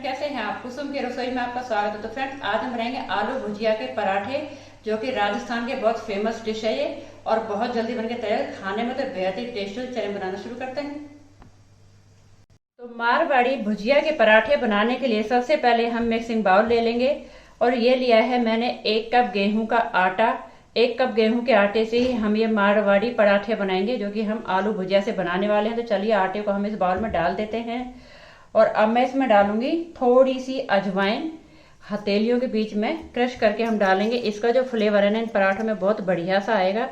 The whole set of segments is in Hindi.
कैसे हैं आप? कुसुम की रसोई में आपका स्वागत है। तो फ्रेंड्स, आज हम बनाएंगे आलू भुजिया के पराठे, जो कि राजस्थान के बहुत फेमस डिश है ये, और बहुत जल्दी बनके तैयार, खाने में तो बेहद ही टेस्टी। चलिए बनाना शुरू करते हैं। तो मारवाड़ी भुजिया के पराठे बनाने के लिए सबसे पहले हम मिक्सिंग बाउल ले लेंगे, और ये लिया है मैंने 1 कप गेहूं का आटा। 1 कप गेहूं के आटे से ही हम ये मारवाड़ी पराठे बनाएंगे, जो कि हम आलू भुजिया से बनाने वाले हैं। तो चलिए आटे को हम इस बाउल में डाल देते हैं, और अब मैं इसमें डालूंगी थोड़ी सी अजवाइन, हथेलियों के बीच में क्रश करके हम डालेंगे। इसका जो फ्लेवर है ना इन पराठों में बहुत बढ़िया सा आएगा।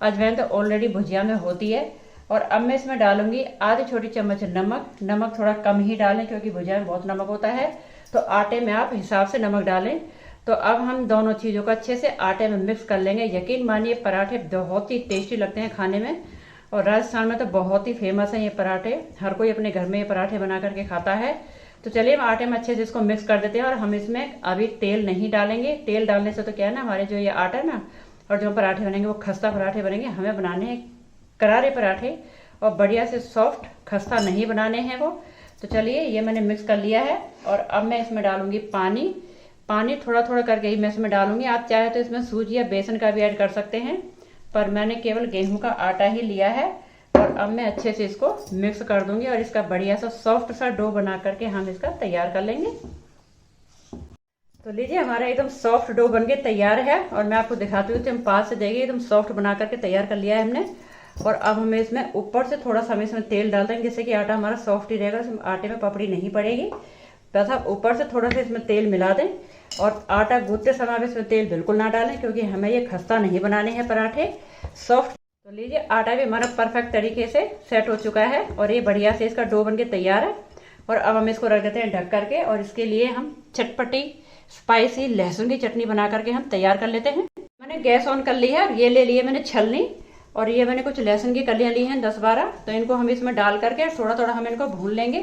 अजवाइन तो ऑलरेडी भुजिया में होती है। और अब मैं इसमें डालूंगी आधी छोटी चम्मच नमक। नमक थोड़ा कम ही डालें, क्योंकि भुजिया में बहुत नमक होता है। तो आटे में आप हिसाब से नमक डालें। तो अब हम दोनों चीजों को अच्छे से आटे में मिक्स कर लेंगे। यकीन मानिए पराठे बहुत ही टेस्टी लगते हैं खाने में, और राजस्थान में तो बहुत ही फेमस है ये पराठे। हर कोई अपने घर में ये पराठे बना करके खाता है। तो चलिए हम आटे में अच्छे से इसको मिक्स कर देते हैं। और हम इसमें अभी तेल नहीं डालेंगे। तेल डालने से तो क्या है ना, हमारे जो ये आटा है ना, और जो पराठे बनेंगे वो खस्ता पराठे बनेंगे। हमें बनाने हैं करारे पराठे, और बढ़िया से सॉफ्ट, खस्ता नहीं बनाने हैं वो। तो चलिए ये मैंने मिक्स कर लिया है, और अब मैं इसमें डालूंगी पानी। पानी थोड़ा थोड़ा करके ही मैं इसमें डालूंगी। आप चाहे तो इसमें सूजी या बेसन का भी ऐड कर सकते हैं, पर मैंने केवल गेहूं का आटा ही लिया है। और अब मैं अच्छे से इसको मिक्स कर दूंगी, और इसका बढ़िया सा सॉफ्ट सा डो बना करके हम इसका तैयार कर लेंगे। तो लीजिए हमारा एकदम सॉफ्ट डो बनके तैयार है, और मैं आपको दिखाती हूँ। हम पास से देखिए एकदम सॉफ्ट बना करके तैयार कर लिया है हमने। और अब हमें इसमें ऊपर से थोड़ा सा इसमें तेल डाल देंगे, जिससे कि आटा हमारा सॉफ्ट ही रहेगा, आटे में पपड़ी नहीं पड़ेगी। बस आप ऊपर से थोड़ा सा इसमें तेल मिला दें, और आटा गूंथते समय इसमें तेल बिल्कुल ना डालें, क्योंकि हमें ये खस्ता नहीं बनाने हैं पराठे, सॉफ्ट। तो लीजिए आटा भी हमारा परफेक्ट तरीके से सेट हो चुका है, और ये बढ़िया से इसका डो बनके तैयार है। और अब हम इसको रख देते हैं ढक करके, और इसके लिए हम चटपटी स्पाइसी लहसुन की चटनी बना करके हम तैयार कर लेते हैं। मैंने गैस ऑन कर ली है। ये ले लिए मैंने छलनी, और ये मैंने कुछ लहसुन की कलियां ली हैं 10-12। तो इनको हम इसमें डाल करके थोड़ा थोड़ा हम इनको भून लेंगे,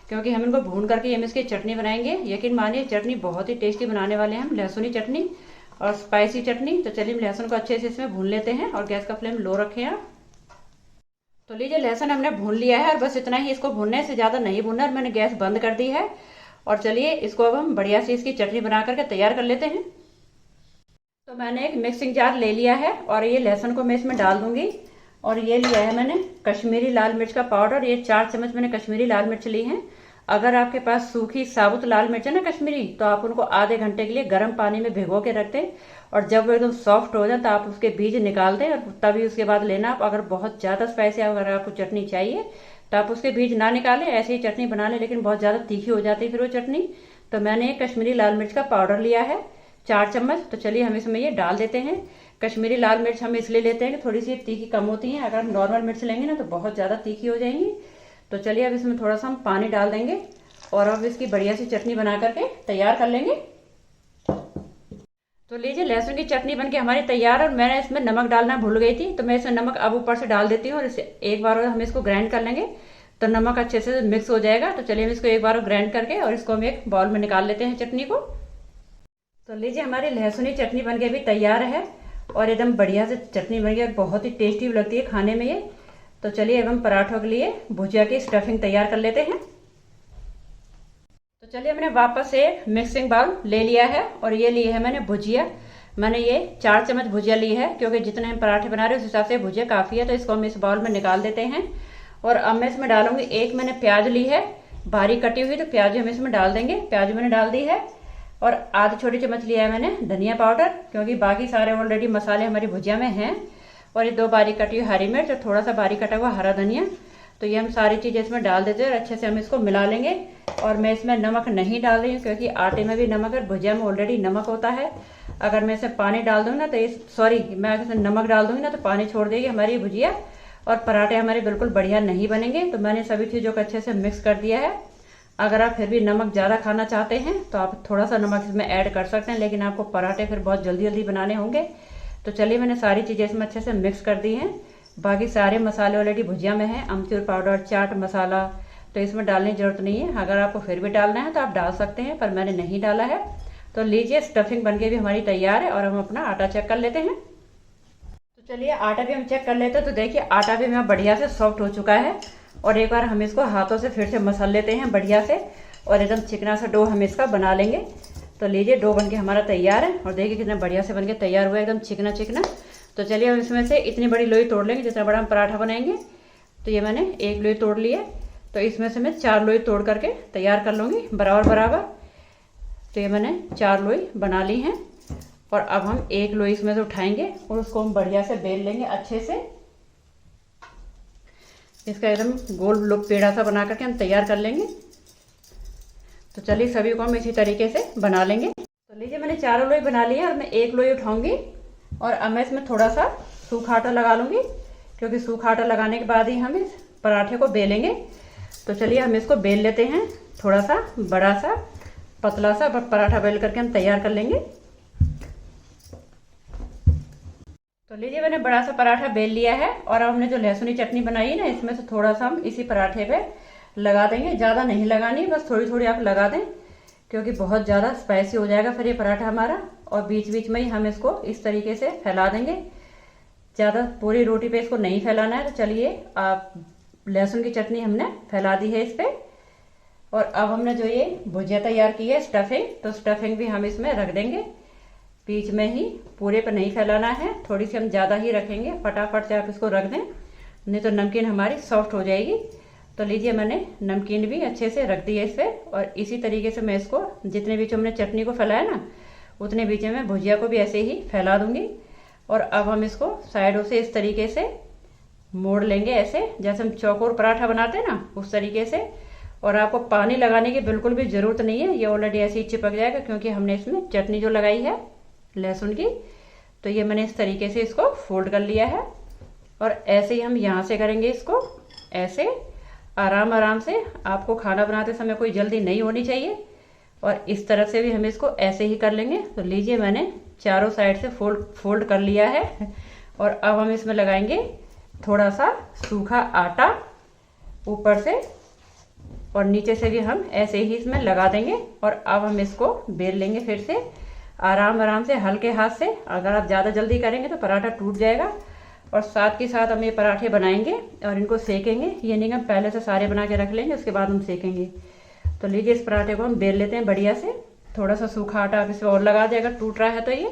क्योंकि हम इनको भून करके हम इसकी चटनी बनाएंगे। यकीन मानिए चटनी बहुत ही टेस्टी बनाने वाले हैं हम, लहसुनी चटनी और स्पाइसी चटनी। तो चलिए लहसुन को अच्छे से इसमें भून लेते हैं, और गैस का फ्लेम लो रखें आप। तो लीजिए लहसुन हमने भून लिया है, और बस इतना ही इसको भूनने से ज्यादा नहीं भूनना, और मैंने गैस बंद कर दी है। और चलिए इसको अब हम बढ़िया से इसकी चटनी बना करके तैयार कर लेते हैं। तो मैंने एक मिक्सिंग जार ले लिया है, और ये लहसुन को मैं इसमें डाल दूंगी। और ये लिया है मैंने कश्मीरी लाल मिर्च का पाउडर। ये 4 चम्मच मैंने कश्मीरी लाल मिर्च ली है। अगर आपके पास सूखी साबुत लाल मिर्च है ना कश्मीरी, तो आप उनको आधे घंटे के लिए गर्म पानी में भिगो के रख दें, और जब वो एकदम सॉफ्ट हो जाए तो आप उसके बीज निकाल दें, और तभी उसके बाद लेना आप। अगर बहुत ज्यादा स्पाइसी अगर आपको चटनी चाहिए तो आप उसके बीज ना निकालें, ऐसे ही चटनी बना लें, लेकिन बहुत ज्यादा तीखी हो जाती है फिर वो चटनी। तो मैंने कश्मीरी लाल मिर्च का पाउडर लिया है 4 चम्मच। तो चलिए हम इसमें ये डाल देते हैं। कश्मीरी लाल मिर्च हम इसलिए लेते हैं कि थोड़ी सी तीखी कम होती है। अगर हम नॉर्मल मिर्च लेंगे ना तो बहुत ज्यादा तीखी हो जाएंगी। तो चलिए अब इसमें थोड़ा सा हम पानी डाल देंगे, और अब इसकी बढ़िया सी चटनी बना करके तैयार कर लेंगे। तो लीजिए लहसुन की चटनी बनके हमारी तैयार है, और मैंने इसमें नमक डालना भूल गई थी, तो मैं इसमें नमक अब ऊपर से डाल देती हूँ, और इसे एक बार हम इसको ग्राइंड कर लेंगे तो नमक अच्छे से मिक्स हो जाएगा। तो चलिए हम इसको एक बार ग्राइंड करके और इसको हम एक बाउल में निकाल लेते हैं चटनी को। तो लीजिए हमारी लहसुनी चटनी बनके भी तैयार है, और एकदम बढ़िया से चटनी बन गई, और बहुत ही टेस्टी भी लगती है खाने में ये। तो चलिए अब हम पराठों के लिए भुजिया की स्टफिंग तैयार कर लेते हैं। तो चलिए मैंने वापस से मिक्सिंग बाउल ले लिया है, और ये ली है मैंने भुजिया। मैंने ये 4 चम्मच भुजिया ली है, क्योंकि जितने हम पराठे बना रहे हैं उस हिसाब से भुजिया काफी है। तो इसको हम इस बाउल में निकाल देते हैं, और अब मैं इसमें डालूंगी, एक मैंने प्याज ली है बारीक कटी हुई, तो प्याज हम इसमें डाल देंगे। प्याज मैंने डाल दी है, और आधी छोटी चम्मच लिया है मैंने धनिया पाउडर, क्योंकि बाकी सारे ऑलरेडी मसाले हमारी भुजिया में हैं। और ये 2 बारीक कटी हुई हरी मिर्च, और थोड़ा सा बारीक कटा हुआ हरा धनिया। तो ये हम सारी चीजें इसमें डाल देते हैं, और अच्छे से हम इसको मिला लेंगे। और मैं इसमें नमक नहीं डाल रही हूँ, क्योंकि आटे में भी नमक है, भुजिया में ऑलरेडी नमक होता है। अगर मैं इसमें पानी डाल दूंगी ना तो मैं अगर इसमें नमक डाल दूंगी ना तो पानी छोड़ देगी हमारी भुजिया, और पराठे हमारे बिल्कुल बढ़िया नहीं बनेंगे। तो मैंने सभी चीजों को अच्छे से मिक्स कर दिया है। अगर आप फिर भी नमक ज्यादा खाना चाहते हैं तो आप थोड़ा सा नमक इसमें ऐड कर सकते हैं, लेकिन आपको पराठे फिर बहुत जल्दी जल्दी बनाने होंगे। तो चलिए मैंने सारी चीजें इसमें अच्छे से मिक्स कर दी हैं। बाकी सारे मसाले ऑलरेडी भुजिया में है, अमचूर पाउडर, चाट मसाला, तो इसमें डालने की जरूरत नहीं है। अगर आपको फिर भी डालना है तो आप डाल सकते हैं, पर मैंने नहीं डाला है। तो लीजिए स्टफिंग बनके भी हमारी तैयार है और हम अपना आटा चेक कर लेते हैं। तो चलिए आटा भी हम चेक कर लेते हैं। तो देखिए आटा भी हमारा बढ़िया से सॉफ्ट हो चुका है और एक बार हम इसको हाथों से फिर से मसल लेते हैं बढ़िया से और एकदम चिकना सा डो हम इसका बना लेंगे। तो लीजिए डो बनके हमारा तैयार है और देखिए कितना बढ़िया से बनके तैयार हुआ है, एकदम चिकना चिकना। तो चलिए हम इसमें से इतनी बड़ी लोई तोड़ लेंगे जितना बड़ा हम पराठा बनाएंगे। तो ये मैंने एक लोई तोड़ ली है, तो इसमें से मैं 4 लोई तोड़ करके तैयार कर लूँगी बराबर बराबर। तो ये मैंने 4 लोई बना ली हैं और अब हम एक लोई इसमें से उठाएंगे और उसको हम बढ़िया से बेल लेंगे अच्छे से। इसका एकदम गोल लोग पेड़ा सा बना करके हम तैयार कर लेंगे। तो चलिए सभी को हम इसी तरीके से बना लेंगे। तो लीजिए मैंने 4 लोई बना ली है और मैं एक लोई उठाऊंगी और अब मैं इसमें थोड़ा सा सूखा आटा लगा लूँगी, क्योंकि सूखा आटा लगाने के बाद ही हम इस पराठे को बेलेंगे। तो चलिए हम इसको बेल लेते हैं, थोड़ा सा बड़ा सा पतला सा पराठा बेल करके हम तैयार कर लेंगे। तो लीजिए मैंने बड़ा सा पराठा बेल लिया है और अब हमने जो लहसुन की चटनी बनाई है ना, इसमें से थोड़ा सा हम इसी पराठे पे लगा देंगे। ज़्यादा नहीं लगानी, बस थोड़ी थोड़ी आप लगा दें, क्योंकि बहुत ज़्यादा स्पाइसी हो जाएगा फिर ये पराठा हमारा। और बीच बीच में ही हम इसको इस तरीके से फैला देंगे, ज़्यादा पूरी रोटी पे इसको नहीं फैलाना है। तो चलिए आप लहसुन की चटनी हमने फैला दी है इस पर। और अब हमने जो ये भुजिया तैयार की है स्टफिंग, तो स्टफिंग भी हम इसमें रख देंगे बीच में ही, पूरे पे नहीं फैलाना है, थोड़ी सी हम ज़्यादा ही रखेंगे। फटाफट से आप इसको रख दें, नहीं तो नमकीन हमारी सॉफ्ट हो जाएगी। तो लीजिए मैंने नमकीन भी अच्छे से रख दी है इस पर और इसी तरीके से मैं इसको जितने बीच हमने चटनी को फैलाया ना, उतने बीच में भुजिया को भी ऐसे ही फैला दूंगी। और अब हम इसको साइडों से इस तरीके से मोड़ लेंगे, ऐसे जैसे हम चौकोर पराठा बनाते हैं ना, उस तरीके से। और आपको पानी लगाने की बिल्कुल भी ज़रूरत नहीं है, ये ऑलरेडी ऐसे ही चिपक जाएगा, क्योंकि हमने इसमें चटनी जो लगाई है लहसुन की। तो ये मैंने इस तरीके से इसको फोल्ड कर लिया है और ऐसे ही हम यहाँ से करेंगे इसको, ऐसे आराम आराम से। आपको खाना बनाते समय कोई जल्दी नहीं होनी चाहिए। और इस तरह से भी हम इसको ऐसे ही कर लेंगे। तो लीजिए मैंने चारों साइड से फोल्ड कर लिया है और अब हम इसमें लगाएंगे थोड़ा सा सूखा आटा ऊपर से और नीचे से भी हम ऐसे ही इसमें लगा देंगे। और अब हम इसको बेल लेंगे फिर से आराम आराम से, हल्के हाथ से। अगर आप ज़्यादा जल्दी करेंगे तो पराठा टूट जाएगा। और साथ के साथ हम ये पराठे बनाएंगे और इनको सेकेंगे। ये नहीं, हम पहले से सारे बना के रख लेंगे, उसके बाद हम सेकेंगे। तो लीजिए इस पराठे को हम बेल लेते हैं बढ़िया से। थोड़ा सा सूखा आटा आप इसमें और लगा दें अगर टूट रहा है तो ये।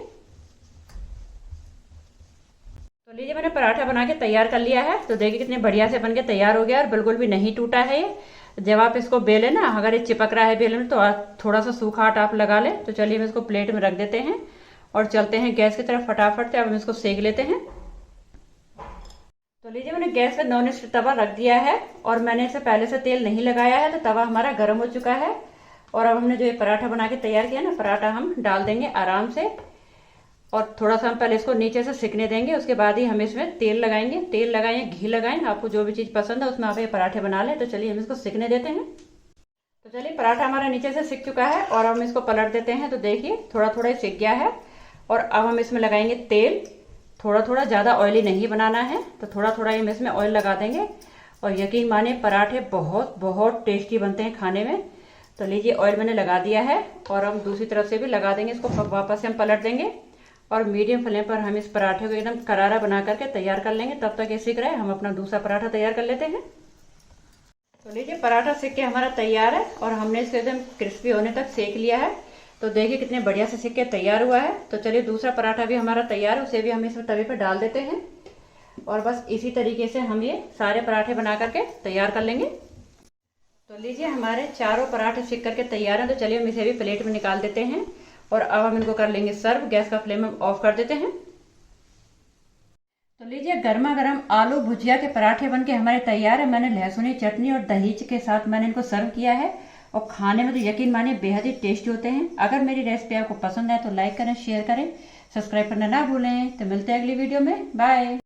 तो लीजिए मैंने पराठा बना के तैयार कर लिया है। तो देखिए कितने बढ़िया से बन के तैयार हो गया और बिल्कुल भी नहीं टूटा है ये। जब आप इसको बेले ना, अगर ये चिपक रहा है बेलन में, तो थोड़ा सा सूखा आटा आप लगा लें। तो चलिए हम इसको प्लेट में रख देते हैं और चलते हैं गैस की तरफ फटाफट से। अब हम इसको सेक लेते हैं। तो लीजिए मैंने गैस पे नॉन स्टिक तवा रख दिया है और मैंने इसे पहले से तेल नहीं लगाया है, तो तवा हमारा गर्म हो चुका है। और अब हमने जो ये पराठा बना के तैयार किया ना, पराठा हम डाल देंगे आराम से। और थोड़ा सा हम पहले इसको नीचे से सिकने देंगे, उसके बाद ही हम इसमें तेल लगाएंगे। तेल लगाएं, घी लगाएं, आपको जो भी चीज़ पसंद है उसमें आप ये पराठे बना लें। तो चलिए हम इसको सिकने देते हैं। तो चलिए पराठा हमारा नीचे से सिक चुका है और हम इसको पलट देते हैं। तो देखिए थोड़ा थोड़ा सिक गया है। और अब हम इसमें लगाएंगे तेल, थोड़ा थोड़ा, ज़्यादा ऑयली नहीं बनाना है। तो थोड़ा थोड़ा हम इसमें ऑयल लगा देंगे और यकीन माने पराठे बहुत बहुत टेस्टी बनते हैं खाने में। तो लीजिए ऑयल मैंने लगा दिया है और हम दूसरी तरफ से भी लगा देंगे। इसको वापस से हम पलट देंगे और मीडियम फ्लेम पर हम इस पराठे को एकदम करारा बना करके तैयार कर लेंगे। तब तक ये सिक रहे, हम अपना दूसरा पराठा तैयार कर लेते हैं। तो लीजिए पराठा सिक के हमारा तैयार है और हमने इसको एकदम क्रिस्पी होने तक सेक लिया है। तो देखिए कितने बढ़िया से सिक के तैयार हुआ है। तो चलिए दूसरा पराठा भी हमारा तैयार है, उसे भी हम इस तवे पे डाल देते हैं। और बस इसी तरीके से हम ये सारे पराठे बना करके तैयार कर लेंगे। तो लीजिए हमारे चारों पराठे सिक करके तैयार हैं। तो चलिए हम इसे भी प्लेट में निकाल देते हैं और अब हम इनको कर लेंगे सर्व। गैस का फ्लेम हम ऑफ कर देते हैं। तो लीजिए गर्मा गर्म आलू भुजिया के पराठे बनके हमारे तैयार है। मैंने लहसुनी चटनी और दही के साथ मैंने इनको सर्व किया है और खाने में तो यकीन मानिए बेहद ही टेस्टी होते हैं। अगर मेरी रेसिपी आपको पसंद है तो लाइक करें, शेयर करें, सब्सक्राइब करना ना भूलें। तो मिलते हैं अगली वीडियो में। बाय।